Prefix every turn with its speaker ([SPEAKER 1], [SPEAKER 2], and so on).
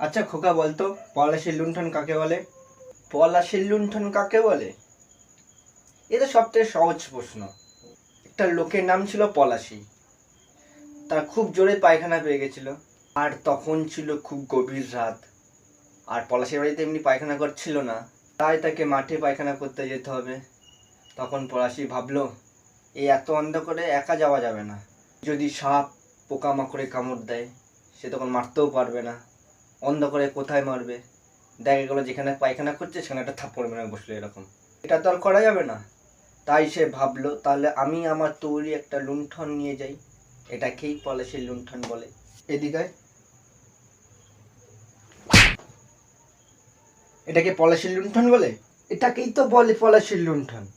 [SPEAKER 1] আচ্ছা খোকা বলতো, পলাশির লুণ্ঠন কাকে বলে? পলাশির লুণ্ঠন কাকে বলে? এ তো সবথেকে সহজ প্রশ্ন। একটা লোকের নাম ছিল পলাশী। তার খুব জোরে পায়খানা পেয়ে গেছিল, আর তখন ছিল খুব গভীর রাত। আর পলাশীর বাড়িতে এমনি পায়খানা করছিল না, তাই তাকে মাঠে পায়খানা করতে যেতে হবে। তখন পলাশী ভাবলো, এই এত অন্ধকারে একা যাওয়া যাবে না। যদি সাপ পোকামাকড়ে কামড় দেয়, সে তখন মারতেও পারবে না। অন্ধকারে কোথায় মারবে? দেখা গেলো যেখানে পায়খানা করছে সেখানে একটা থাপ্পড় মেরে বসলো, এরকম। এটা তো আর করা যাবে না। তাই সে ভাবলো, তাহলে আমি আমার তৈরি একটা লুণ্ঠন নিয়ে যাই। এটাকেই পলাশির লুণ্ঠন বলে। এদিকে এটাকে পলাশির লুণ্ঠন বলে? এটাকেই তো বলে পলাশির লুণ্ঠন।